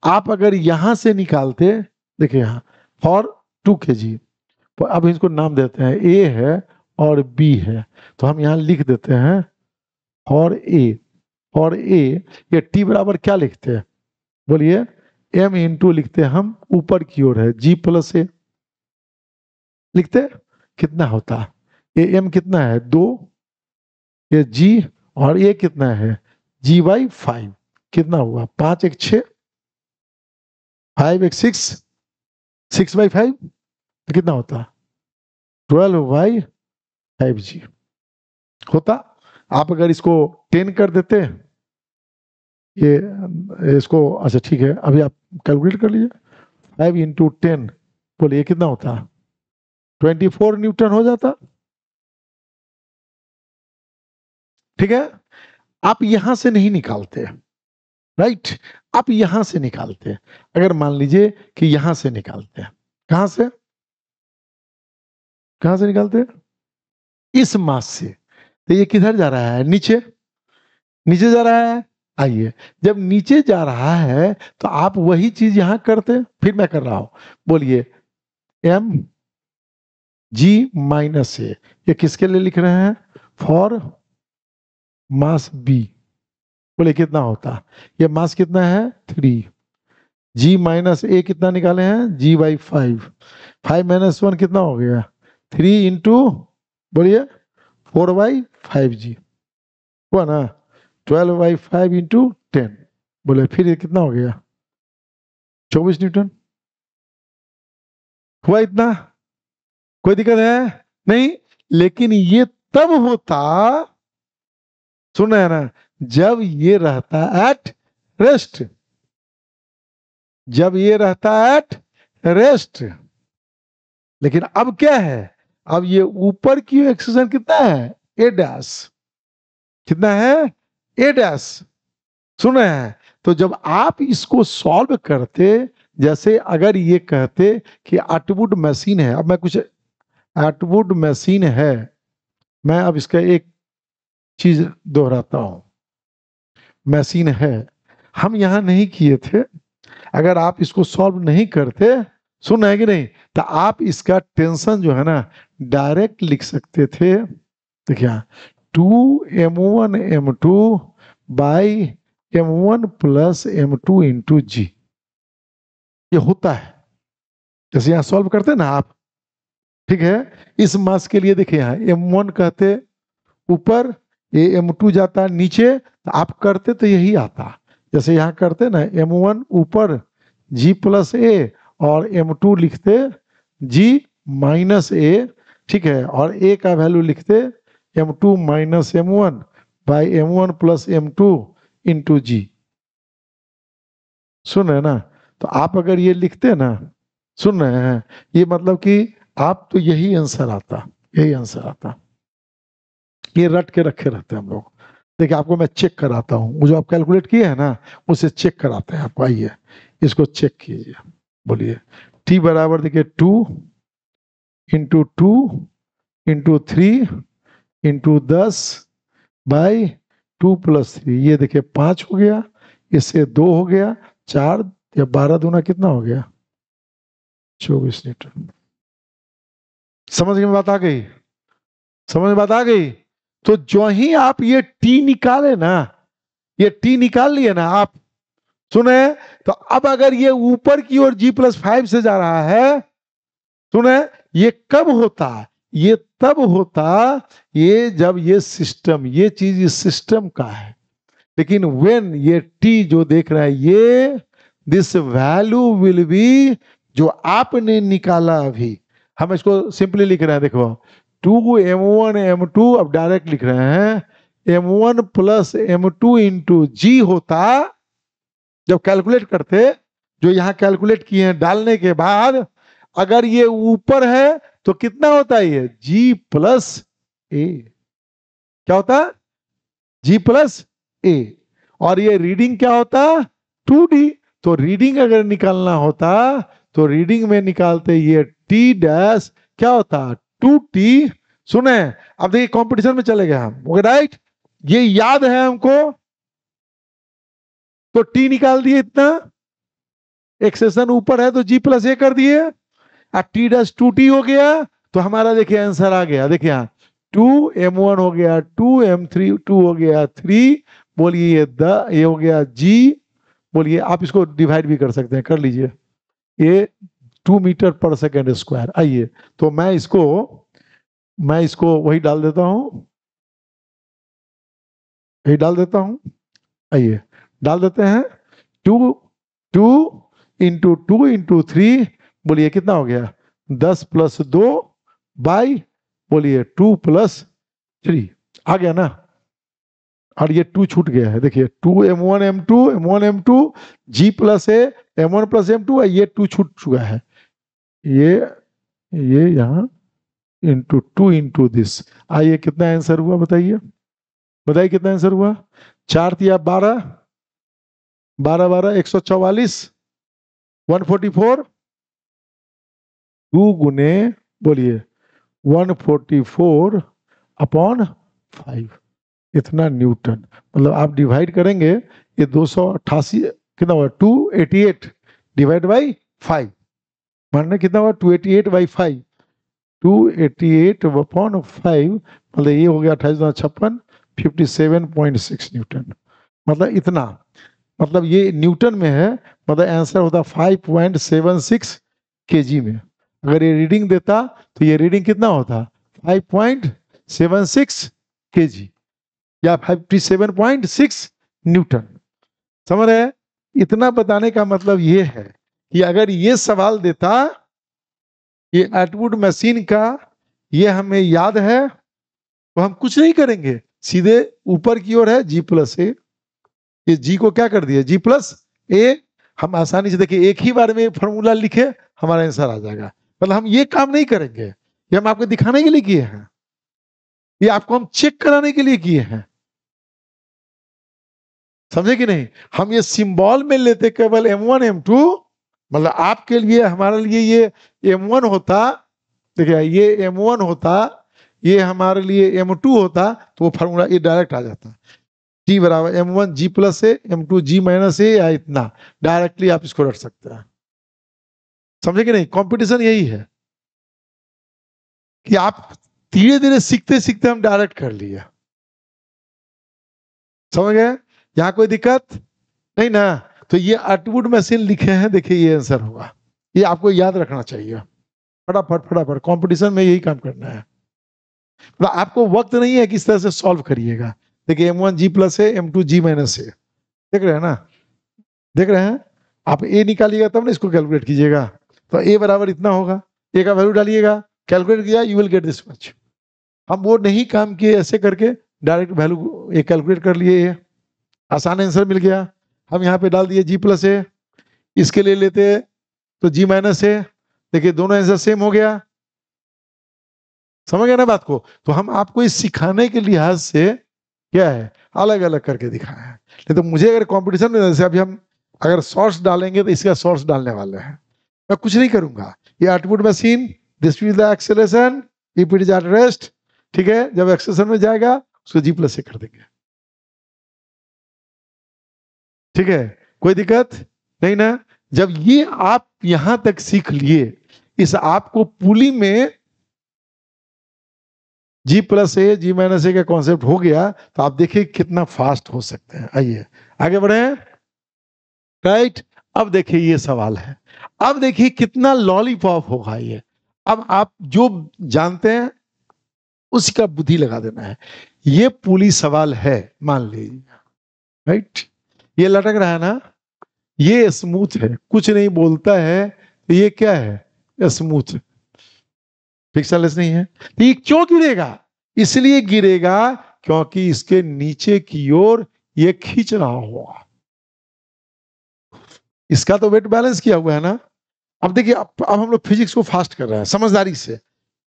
आप अगर यहां से निकालते, देखिए यहां फॉर 2 kg, अब इसको नाम देते हैं, ए है और बी है, तो हम यहां लिख देते हैं फॉर ए। फॉर ए ये टी बराबर क्या लिखते हैं? बोलिए, m लिखते हैं हम, ऊपर की ओर है G+A लिखते। कितना होता? ये m कितना है? 2, ये G, और ये कितना है? G/5। कितना हुआ? 5 1 6, 5 1 6, 6/5, तो कितना होता? 12/5G होता। आप अगर इसको 10 कर देते, ये इसको, अच्छा ठीक है, अभी आप कैलकुलेट कर लीजिए। 5 × 10, बोलिए कितना होता? 24 न्यूटन हो जाता, ठीक है। आप यहां से नहीं निकालते, राइट, आप यहां से निकालते। अगर मान लीजिए कि यहां से निकालते हैं, कहां से? कहां से निकालते? इस मास से, तो ये किधर जा रहा है? नीचे, नीचे जा रहा है। आइए, जब नीचे जा रहा है तो आप वही चीज यहां करते, फिर मैं कर रहा हूं। बोलिए, mg-a, ये किसके लिए लिख रहे हैं? For mass B. बोले कितना होता? ये मास कितना है? 3। G-a कितना निकाले हैं? G/5। 5 - 1 कितना हो गया? 3 इंटू, बोलिए, 4/5G हुआ ना? 12/5 इंटू 10, बोले फिर ये कितना हो गया? 24 न्यूटन हुआ। इतना कोई दिक्कत है? नहीं। लेकिन ये तब होता, सुन रहे हैं ना, जब ये रहता एट रेस्ट, जब ये रहता एट रेस्ट। लेकिन अब क्या है? अब ये ऊपर की एक्सेशन कितना है? A', कितना है? A', सुन रहे हैं? तो जब आप इसको सॉल्व करते, जैसे अगर ये कहते कि अटवुड मशीन है, अब मैं कुछ, अटवुड मशीन है, मैं अब इसका एक चीज दोहराता हूं, मशीन है, हम यहां नहीं किए थे। अगर आप इसको सॉल्व नहीं करते, सुन है कि नहीं, तो आप इसका टेंशन जो है ना डायरेक्ट लिख सकते थे। देखिए, 2m1m2 by m1 plus m2 into जी, ये होता है। जैसे यहां सॉल्व करते हैं ना आप, ठीक है। इस मास के लिए देखिए, यहां m1 कहते ऊपर, ये M2 जाता है नीचे, तो आप करते तो यही आता, जैसे यहाँ करते ना M1 ऊपर G प्लस ए और M2 लिखते G माइनस ए, ठीक है, और ए का वैल्यू लिखते M2 minus M1 by M1 plus M2 into g. सुन रहे ना? तो आप अगर ये लिखते ना, सुन रहे हैं, ये मतलब कि आप तो यही आंसर आता, यही आंसर आता। ये रट के रखे रहते हैं हम लोग। देखिए आपको मैं चेक कराता हूँ, वो जो आप कैलकुलेट किए हैं ना उसे चेक कराते हैं आपको। आइए इसको चेक कीजिए, बोलिए। टी बराबर देखिए 2 into 2 into 3 into 10 by 2 plus 3, ये देखिए 5 हो गया, इससे 2 हो गया, 4 या 12 दूना कितना हो गया? 24 लीटर। समझ में बात आ गई? समझ में बात आ गई? तो जो ही आप ये टी निकाले ना, ये टी निकाल लिए ना आप, सुने? तो अब अगर ये ऊपर की ओर G+5 से जा रहा है, सुने, ये कब होता? ये तब होता ये जब ये सिस्टम, ये चीज इस सिस्टम का है। लेकिन व्हेन ये टी जो देख रहा है, ये दिस वैल्यू विल बी जो आपने निकाला अभी, हम इसको सिंपली लिख रहे हैं, देखो 2m1 m2, अब डायरेक्ट लिख रहे हैं m1 प्लस m2 इंटू जी होता, जब कैलकुलेट करते, जो यहां कैलकुलेट किए हैं डालने के बाद, अगर ये ऊपर है तो कितना होता है? ये G प्लस ए। क्या होता? G प्लस ए। और ये रीडिंग क्या होता? 2D। तो रीडिंग अगर निकालना होता तो रीडिंग में निकालते ये T डैश क्या होता? 2T। सुने, अब देखिए कंपटीशन में चले गए हम, ओके राइट? ये याद है हमको, तो T निकाल दिए इतना, एक्सेशन ऊपर है तो G प्लस ए कर दिए, अब T डैश 2T हो गया, तो हमारा देखिए आंसर आ गया। देखिए यहाँ 2m1 हो गया 2m3 2 हो गया 3, बोलिए ये हो गया G, बोलिए आप इसको डिवाइड भी कर सकते हैं, कर लीजिए, ये 2 मीटर पर सेकेंड स्क्वायर। आइए तो मैं इसको वही डाल देता हूं, यही डाल देता हूं। आइए डाल देते हैं, 2 इंटू 3, बोलिए कितना हो गया? 10 प्लस 2 बाई, बोलिए 2 प्लस 3, आ गया ना? और ये 2 छूट गया है, देखिए 2m1 m2 G प्लस ए m1 प्लस m2, ये 2 छूट चुका है, ये यहाँ इंटू 2 इंटू दिस। आइए कितना आंसर हुआ बताइए, बताइए कितना आंसर हुआ? 4 या 12, 12 12 144, 144, 2 गुने, बोलिए 144 अपॉन 5, इतना न्यूटन। मतलब आप डिवाइड करेंगे, ये 288 कितना हुआ? 288 डिवाइड बाई 5, मानने कितना हुआ? 288 बाई 5, 288 अपॉन 5, मतलब ये हो गया 2856, 57.6 न्यूटन। मतलब इतना, मतलब ये न्यूटन में है, मतलब आंसर होता 5.76 kg में। अगर ये रीडिंग देता तो ये रीडिंग कितना होता? 5.76 kg या 57.6 न्यूटन। समझ रहे हैं? इतना बताने का मतलब ये है कि अगर ये सवाल देता, ये एटवुड मशीन का, ये हमें याद है, तो हम कुछ नहीं करेंगे, सीधे ऊपर की ओर है G प्लस ए, ये G को क्या कर दिया? G प्लस ए। हम आसानी से देखिए एक ही बार में फॉर्मूला लिखे, हमारा आंसर आ जाएगा। मतलब हम ये काम नहीं करेंगे, ये हम आपको दिखाने के लिए किए हैं, ये आपको हम चेक कराने के लिए किए हैं, समझे कि नहीं? हम ये सिंबल में लेते केवल m1 m2, मतलब आपके लिए, हमारे लिए ये m1 होता, देखिए ये m1 होता, ये हमारे लिए m2 होता, तो वो फार्मूला ये डायरेक्ट आ जाता, T बराबर m1 G प्लस ए m2 G माइनस ए, या इतना डायरेक्टली आप इसको रख सकते हैं। समझे कि नहीं? कंपटीशन यही है कि आप धीरे धीरे सीखते सीखते हम डायरेक्ट कर लिए, समझ गए? यहाँ कोई दिक्कत नहीं ना? तो ये एटवुड मशीन लिखे हैं, देखिए ये आंसर होगा, ये आपको याद रखना चाहिए। फटाफट फटाफट, कंपटीशन में यही काम करना है। तो आपको वक्त नहीं है किस तरह से सॉल्व करिएगा। देखिए M1 G प्लस है, M2 G माइनस है, देख रहे हैं ना, देख रहे हैं। आप ए निकालिएगा तब ना इसको कैलकुलेट कीजिएगा। तो ए बराबर इतना होगा, ए का वैल्यू डालिएगा, कैलकुलेट किया, you will get this much. हम वो नहीं काम किए, ऐसे करके डायरेक्ट वैल्यू ए कैलकुलेट कर लिए, आसान आंसर मिल गया। हम यहाँ पे डाल दिए G प्लस है, इसके लिए लेते तो G माइनस है। देखिए दोनों आंसर सेम हो गया, समझ गया ना बात को। तो हम आपको इस सिखाने के लिहाज से क्या है, अलग अलग करके दिखाया है। नहीं तो मुझे अगर कंपटीशन में, जैसे अभी हम अगर सोर्स डालेंगे तो इसका सोर्स डालने वाले हैं, मैं कुछ नहीं करूंगा। ये output machine, this is the acceleration, if it is at rest, ठीक है। जब एक्सेलरेशन में जाएगा उसको G प्लस से कर देंगे, ठीक है, कोई दिक्कत नहीं ना। जब ये आप यहां तक सीख लिए, इस आपको पुली में G प्लस ए G माइनस ए का कॉन्सेप्ट हो गया, तो आप देखिए कितना फास्ट हो सकते हैं। आइए आगे बढ़े, राइट। अब देखिए ये सवाल है, अब देखिए कितना लॉलीपॉप होगा ये। अब आप जो जानते हैं उसी का बुद्धि लगा देना है। ये पुली सवाल है, मान लीजिए, राइट। ये लटक रहा है ना, ये स्मूथ है, कुछ नहीं बोलता है, तो ये क्या है, स्मूथ, फ्रिक्शनलेस नहीं है। तो ये क्यों गिरेगा, इसलिए गिरेगा क्योंकि इसके नीचे की ओर ये खींच रहा होगा। इसका तो वेट बैलेंस किया हुआ है ना। अब देखिए, अब हम लोग फिजिक्स को फास्ट कर रहे हैं समझदारी से,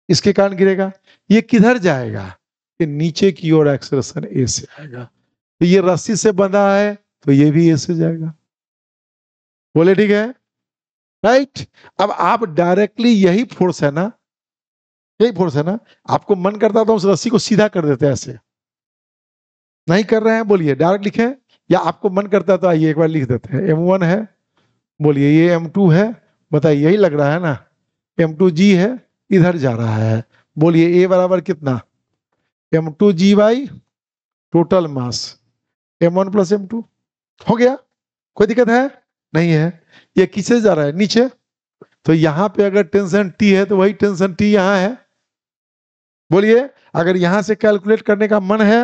इसके कारण गिरेगा। ये किधर जाएगा, ये नीचे की ओर एक्सेलरेशन ए से आएगा। तो ये रस्सी से बंधा है तो ये भी ए से जाएगा, बोले ठीक है, राइट। अब आप डायरेक्टली, यही फोर्स है ना, यही फोर्स है ना। आपको मन करता तो उस रस्सी को सीधा कर देते, ऐसे नहीं कर रहे हैं, बोलिए डायरेक्ट लिखें, या आपको मन करता तो आइए एक बार लिख देते हैं। M1 है, बोलिए ये M2 है, बताइए यही लग रहा है ना, M2G है, इधर जा रहा है, बोलिए A बराबर कितना, M2G/, total mass M1 plus M2, हो गया, कोई दिक्कत है नहीं है। ये किससे जा रहा है, नीचे। तो यहां पे अगर टेंशन T है तो वही टेंशन T यहां है, बोलिए। अगर यहां से कैलकुलेट करने का मन है,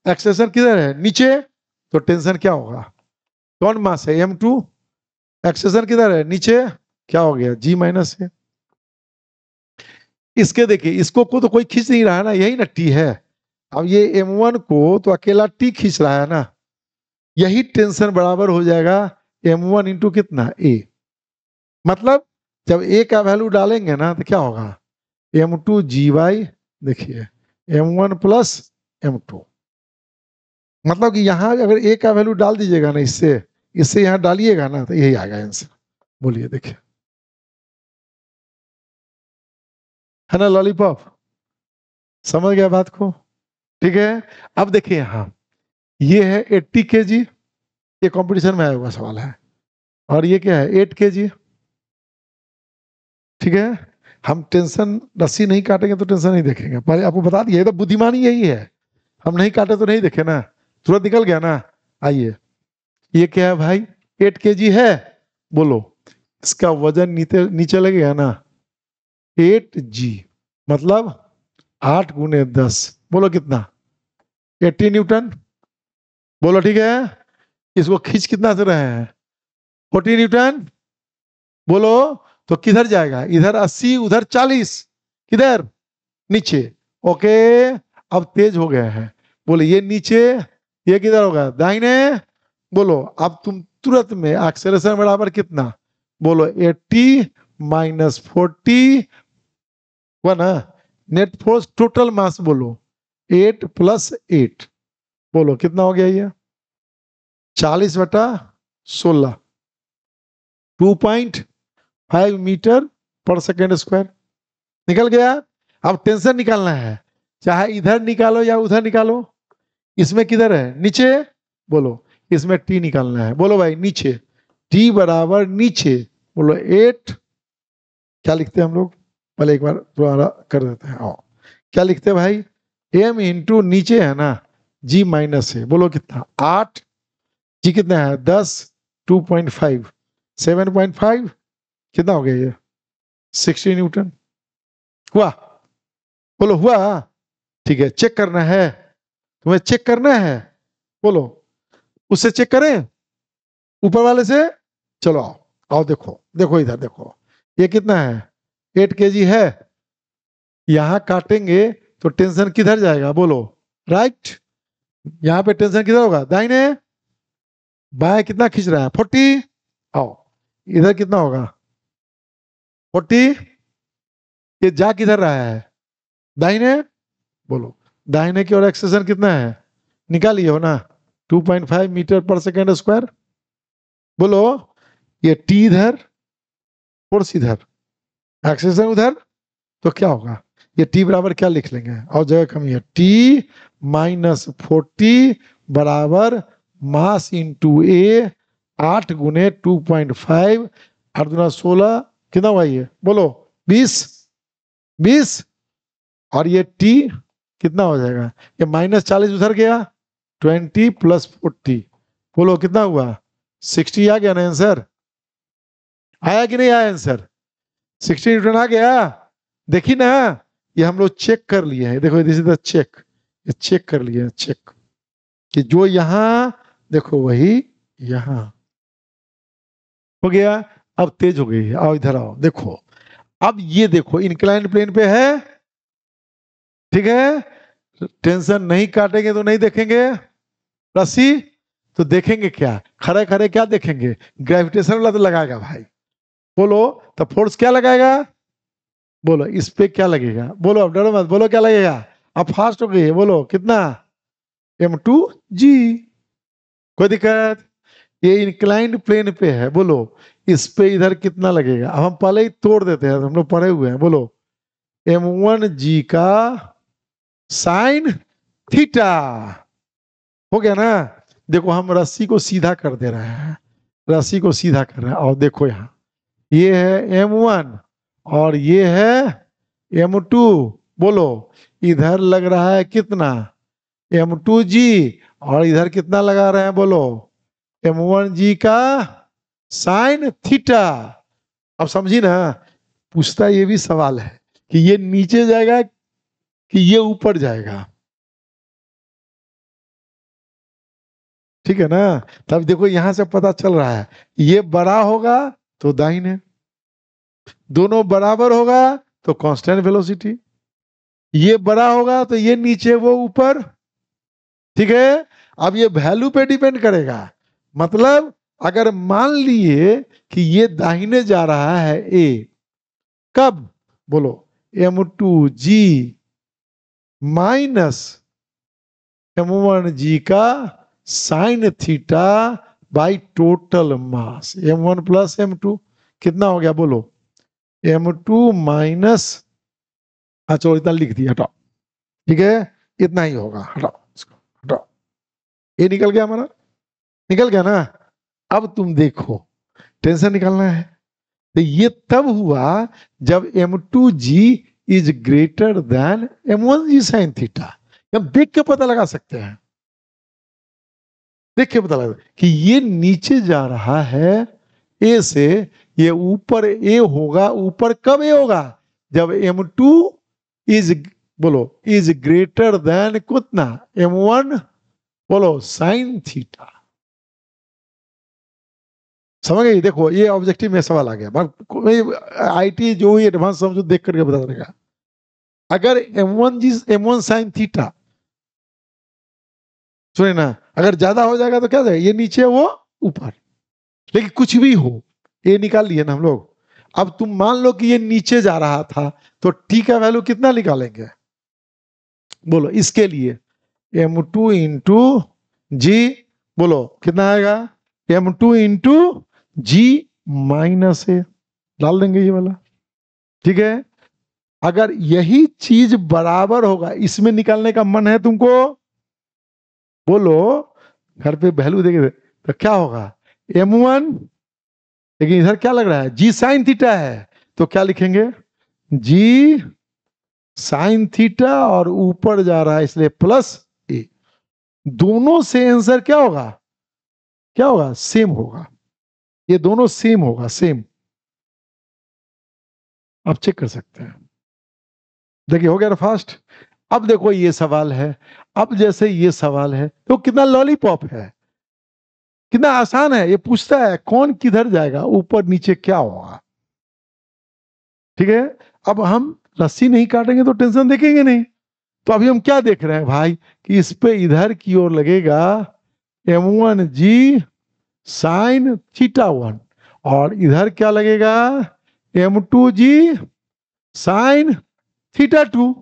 एक्सेलरेशन किधर है, नीचे, तो टेंशन क्या होगा, कौन मास है, M2, एक्सेलरेशन किधर है, नीचे, क्या हो गया, G माइनस है। इसके देखिए, इसको को तो कोई खींच नहीं रहा है ना, यही ना T है। अब ये M1 को तो अकेला T खींच रहा है ना, यही टेंशन बराबर हो जाएगा M1 इंटू कितना, A। मतलब जब A का वैल्यू डालेंगे ना तो क्या होगा, M2G/, देखिए M1 प्लस M2। मतलब कि यहां अगर A का वैल्यू डाल दीजिएगा ना, इससे इससे यहां डालिएगा ना, तो यही आएगा आंसर, बोलिए देखिए, है ना लॉलीपॉप, समझ गया बात को, ठीक है। अब देखिए यहां, ये है 80 kg, ये कंपटीशन में आया हुआ सवाल है, और ये क्या है, 8 kg, ठीक है। हम टेंशन रस्सी नहीं काटेंगे तो टेंशन नहीं देखेंगे, पहले आपको बता दिया, ये तो बुद्धिमानी यही है, हम नहीं काटे तो नहीं देखे ना, तुरंत निकल गया ना। आइए, ये क्या है भाई, 8 kg है, बोलो इसका वजन नीचे नीचे लगेगा ना, 8G, मतलब 8 गुने 10, बोलो कितना, 80 न्यूटन, बोलो ठीक है। इसको खींच कितना से रहे हैं, 40 न्यूटन, बोलो। तो किधर जाएगा, इधर 80, उधर 40, किधर, नीचे, ओके। अब तेज हो गए हैं, बोले ये नीचे, ये किधर होगा, दाहिने, बोलो। अब तुम तुरंत में एक्सेलरेशन बराबर कितना, बोलो 80 माइनस 40, हुआ ना, नेट फोर्स टोटल मास, बोलो 8 प्लस 8, बोलो कितना हो गया, ये 40/16, 2.5 मीटर पर सेकेंड स्क्वायर, निकल गया। अब टेंशन निकालना है, चाहे इधर निकालो या उधर निकालो, इसमें किधर है, नीचे, बोलो इसमें T निकालना है, बोलो भाई नीचे, T बराबर नीचे, बोलो 8, क्या लिखते हैं हम लोग, पहले एक बार दोबारा कर देते हैं, आओ क्या लिखते हैं भाई, M इंटू नीचे है ना, G माइनस है, बोलो कितना, 8, G कितना है 10, 2.5, 7.5, कितना हो गया ये, 60 न्यूटन, हुआ, बोलो हुआ, ठीक है, चेक करना है, तुम्हें चेक करना है, बोलो उससे चेक करें, ऊपर वाले से। चलो आओ, आओ देखो, देखो इधर देखो, ये कितना है, 8 kg है। यहां काटेंगे तो टेंशन किधर जाएगा, बोलो राइट। यहां पे टेंशन किधर होगा, दाहिने। बाएं कितना खींच रहा है, 40। आओ इधर कितना होगा, 40। ये जा किधर रहा है, दाहिने। बोलो दाहिने की ओर एक्सेलरेशन कितना है, निकालिए हो ना, 2.5 मीटर पर सेकेंड स्क्वायर। बोलो ये टी इधर, फोर्स इधर, एक्सेलरेशन उधर, तो क्या होगा, ये टी बराबर क्या लिख लेंगे, और जगह कमी है, टी -40 बराबर मास इंटू ए, 8 गुने 2.5, 8 गुना 16, कितना हुआ ये, बोलो 20, 20। और ये टी कितना हो जाएगा, ये -40 उधर गया, 20 + 40, बोलो कितना हुआ, 60 आ गया ना आंसर, आया कि नहीं आया आंसर, 60 न्यूटन आ गया। देखी ना, ये हम लोग चेक कर लिए हैं, देखो दिस इज द चेक, ये चेक कर लिए हैं, चेक कि जो यहां देखो वही यहां हो गया। अब तेज हो गई है, आओ इधर आओ देखो, अब ये देखो इंक्लाइन प्लेन पे है, ठीक है, टेंशन नहीं काटेंगे तो नहीं देखेंगे रस्सी, तो देखेंगे क्या, खड़े खड़े क्या देखेंगे, ग्रेविटेशन वाला तो लगाएगा भाई, बोलो तो फोर्स क्या लगाएगा, बोलो इस पे क्या लगेगा, बोलो अब डरो मत, बोलो क्या लगेगा, अब फास्ट हो गई है, बोलो कितना, m2g। कोई दिक्कत, ये इंक्लाइंड प्लेन पे है, बोलो इस पे इधर कितना लगेगा, अब हम पहले ही तोड़ देते हैं, हम लोग पढ़े हुए हैं, बोलो m1g का साइन थीटा, हो गया ना। देखो हम रस्सी को सीधा कर दे रहे हैं, रस्सी को सीधा कर रहे हैं, और देखो यहाँ ये है m1 और ये है m2, बोलो इधर लग रहा है कितना, m2g, और इधर कितना लगा रहे हैं, बोलो m1g का साइन थीटा। अब समझी ना, पूछता ये भी सवाल है कि ये नीचे जाएगा कि ये ऊपर जाएगा, ठीक है ना। तब देखो यहां से पता चल रहा है, ये बड़ा होगा तो दाहिने, दोनों बराबर होगा तो कांस्टेंट वेलोसिटी, ये बड़ा होगा तो ये नीचे वो ऊपर, ठीक है। अब ये वैल्यू पे डिपेंड करेगा, मतलब अगर मान लिए कि ये दाहिने जा रहा है ए, कब, बोलो m2g माइनस m1g का sine theta by total mass, m1 + m2 कितना हो गया, बोलो m2 माइनस, चलो इतना लिख दिया, हटाओ, ठीक है, इतना ही होगा, हटाओ इसको, हटाओ, ये निकल गया हमारा, निकल गया ना। अब तुम देखो टेंशन निकालना है, तो ये तब हुआ जब m2g is greater then m1g sine theta. हम देख के पता लगा सकते हैं, देख के पता लगा कि ये नीचे जा रहा है ए से, ये ऊपर ए होगा, ऊपर कब ए होगा, जब m2 इज, बोलो इज ग्रेटर देन कितना, m1, बोलो साइन थीटा। समझ गई, देखो ये ऑब्जेक्टिव में सवाल आ गया, आईटी जो ही एडवांस समझो देख करके बता देगा, अगर m1 साइन थीटा, सुने ना, अगर ज्यादा हो जाएगा तो क्या जाएगा, ये नीचे वो ऊपर, लेकिन कुछ भी हो, ये निकाल लिए ना हम लोग। अब तुम मान लो कि ये नीचे जा रहा था, तो टी का वैल्यू कितना निकालेंगे, बोलो इसके लिए m2 इंटू जी, बोलो कितना आएगा, m2 इंटू जी माइनस ए, डाल देंगे ये वाला, ठीक है। अगर यही चीज बराबर होगा, इसमें निकालने का मन है तुमको, बोलो घर पे वैल्यू देखे तो क्या होगा, m1, लेकिन इधर क्या लग रहा है, जी साइन थीटा है, तो क्या लिखेंगे, जी साइन थीटा, और ऊपर जा रहा है इसलिए प्लस ए, दोनों से आंसर क्या होगा, क्या होगा, सेम होगा, ये दोनों सेम होगा, सेम। आप चेक कर सकते हैं, देखिए हो गया ना फास्ट। अब देखो ये सवाल है, अब जैसे ये सवाल है तो कितना लॉलीपॉप है, कितना आसान है। ये पूछता है कौन किधर जाएगा, ऊपर नीचे क्या होगा। ठीक है, अब हम रस्सी नहीं काटेंगे तो टेंशन देखेंगे नहीं। तो अभी हम क्या देख रहे हैं भाई कि इस पे इधर की ओर लगेगा m1g साइन थीटा 1, और इधर क्या लगेगा m2g साइन थीटा 2।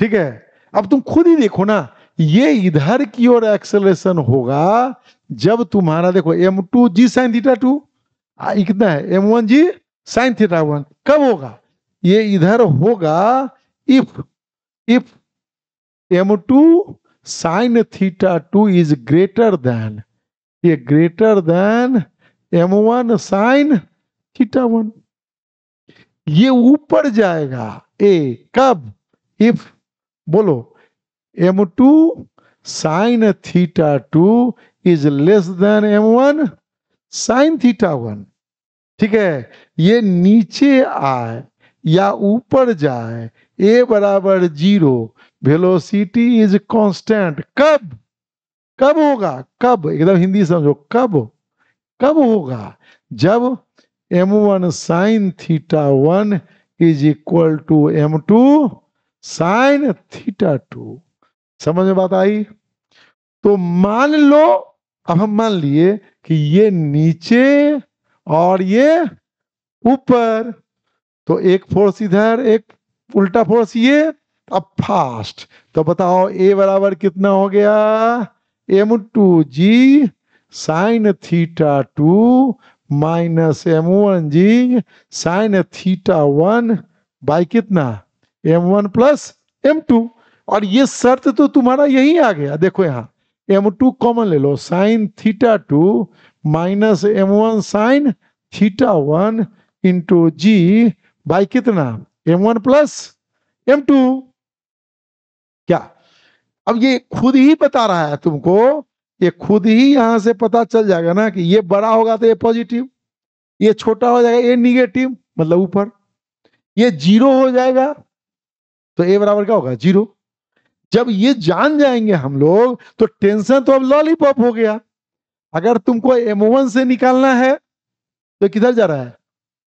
ठीक है, अब तुम खुद ही देखो ना, ये इधर की ओर एक्सेलरेशन होगा जब तुम्हारा देखो m2g साइन थीटा 2 कितना है m1g साइन थीटा 1, कब होगा ये इधर होगा if m2 sine theta 2 is greater than, ये greater than m1 sine theta 1, ये ऊपर जाएगा ए, कब, इफ, बोलो m2 sine theta 2 is less than m1 sine theta 1। ठीक है, ये नीचे आए या ऊपर जाए, ए बराबर 0, वेलोसिटी इज कांस्टेंट, कब, कब होगा, कब, एकदम हिंदी समझो, कब, कब होगा, जब m1 sine theta 1 is equal to m2 sine theta 2। समझ में बात आई? तो मान लो, अब हम मान लिए कि ये नीचे और ये ऊपर, तो एक फोर्स इधर, एक उल्टा फोर्स ये, अब फास्ट, तो बताओ ए बराबर कितना हो गया m2g sign theta 2 minus m1g sign theta 1 by कितना m1 प्लस m2। और ये शर्त तो तुम्हारा यही आ गया, देखो यहाँ m2 कॉमन ले लो, sine theta 2 minus m1 sine theta 1 into g by कितना m1 प्लस m2। क्या, अब ये खुद ही बता रहा है तुमको, ये खुद ही यहां से पता चल जाएगा ना कि ये बड़ा होगा तो ये पॉजिटिव, ये छोटा हो जाएगा ये निगेटिव, मतलब ऊपर, ये 0 हो जाएगा तो ए बराबर क्या होगा 0। जब ये जान जाएंगे हम लोग तो टेंशन तो अब लॉलीपॉप हो गया। अगर तुमको m1 से निकालना है तो किधर जा रहा है,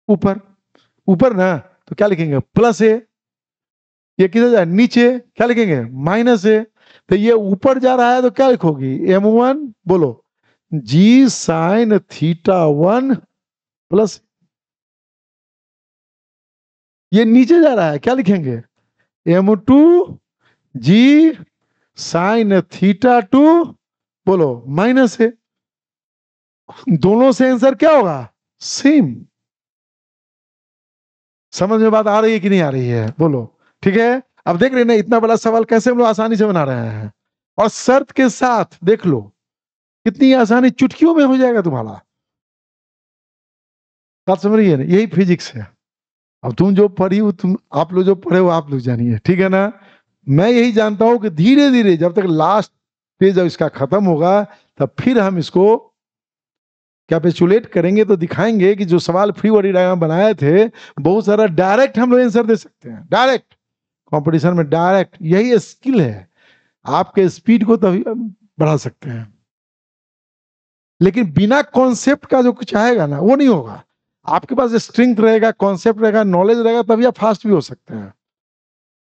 ऊपर, ऊपर ना, तो क्या लिखेंगे प्लस ए, ये किधर जा रहा है नीचे, क्या लिखेंगे माइनस ए। तो ये ऊपर जा रहा है तो क्या लिखोगी m1, बोलो जी साइन थीटा 1 प्लस, ये नीचे जा रहा है क्या लिखेंगे m2 जी साइन थीटा 2, बोलो माइनस है। दोनों से आंसर क्या होगा सेम। समझ में बात आ रही है कि नहीं आ रही है, बोलो। ठीक है, अब देख रहे हैं ना इतना बड़ा सवाल कैसे हम लोग आसानी से बना रहे हैं, और शर्त के साथ देख लो कितनी आसानी, चुटकियों में हो जाएगा तुम्हारा। बात समझ रही है ना, यही फिजिक्स है। अब तुम जो पढ़ी हो, तुम आप लोग जो पढ़े हो आप लोग जानिए, ठीक है ना। मैं यही जानता हूं कि धीरे धीरे जब तक लास्ट पेज जब इसका खत्म होगा तब फिर हम इसको कैपिचुलेट करेंगे, तो दिखाएंगे कि जो सवाल फ्री बॉडी डायग्राम बनाए थे बहुत सारा डायरेक्ट हम लोग आंसर दे सकते हैं, डायरेक्ट कंपटीशन में डायरेक्ट। यही स्किल है, आपके स्पीड को तभी बढ़ा सकते हैं। लेकिन बिना कॉन्सेप्ट का जो कुछ आएगा ना वो नहीं होगा। आपके पास स्ट्रेंथ रहेगा, कॉन्सेप्ट रहेगा, नॉलेज रहेगा, तभी आप फास्ट भी हो सकते हैं।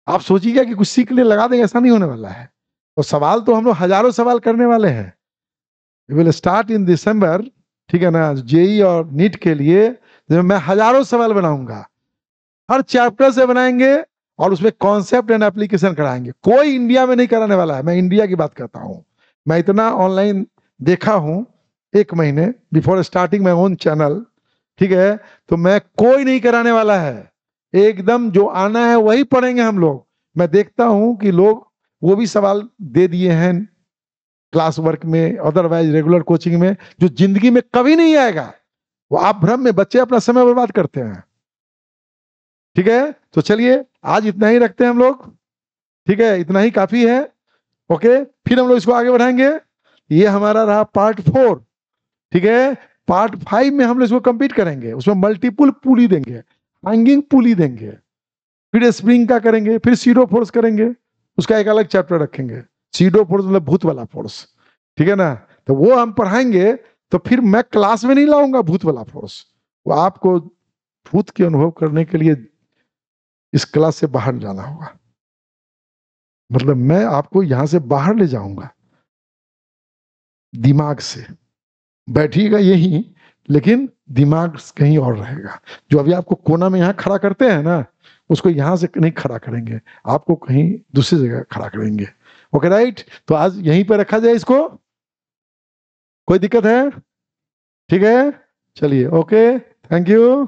आप सोचिएगा कि कुछ सीख ले लगा देंगे, ऐसा नहीं होने वाला है। तो सवाल तो हम लोग हजारों सवाल करने वाले हैं। विल स्टार्ट इन दिसंबर, ठीक है ना, जेई और नीट के लिए मैं हजारों सवाल बनाऊंगा, हर चैप्टर से बनाएंगे और उसमें कॉन्सेप्ट एंड एप्लीकेशन कराएंगे। कोई इंडिया में नहीं कराने वाला है, मैं इंडिया की बात करता हूं। मैं इतना ऑनलाइन देखा हूं, 1 महीने before starting my own channel, ठीक है, तो मैं कोई नहीं कराने वाला है। एकदम जो आना है वही पढ़ेंगे हम लोग। मैं देखता हूं कि लोग वो भी सवाल दे दिए हैं क्लास वर्क में, अदरवाइज रेगुलर कोचिंग में, जो जिंदगी में कभी नहीं आएगा। वो आप भ्रम में बच्चे अपना समय बर्बाद करते हैं। ठीक है, तो चलिए आज इतना ही रखते हैं हम लोग, ठीक है, इतना ही काफी है। ओके, फिर हम लोग इसको आगे बढ़ाएंगे। ये हमारा रहा पार्ट 4, ठीक है। पार्ट 5 में हम लोग इसको कंप्लीट करेंगे, उसमें मल्टीपल पुली देंगे, हैंगिंग पुली देंगे। फिर स्प्रिंग का करेंगे, फिर सीडो फोर्स करेंगे, उसका एक अलग चैप्टर रखेंगे। सीडो फोर्स मतलब भूत वाला फोर्स, ठीक है ना। तो वो हम पढ़ाएंगे, तो फिर मैं क्लास में नहीं लाऊंगा भूत वाला फोर्स, वो आपको भूत के अनुभव करने के लिए इस क्लास से बाहर जाना होगा। मतलब मैं आपको यहां से बाहर ले जाऊंगा दिमाग से, बैठिएगा यही, लेकिन दिमाग कहीं और रहेगा। जो अभी आपको कोना में यहां खड़ा करते हैं ना, उसको यहां से नहीं खड़ा करेंगे, आपको कहीं दूसरी जगह खड़ा करेंगे। ओके राइट, तो आज यहीं पर रखा जाए इसको, कोई दिक्कत है? ठीक है, चलिए, ओके, थैंक यू।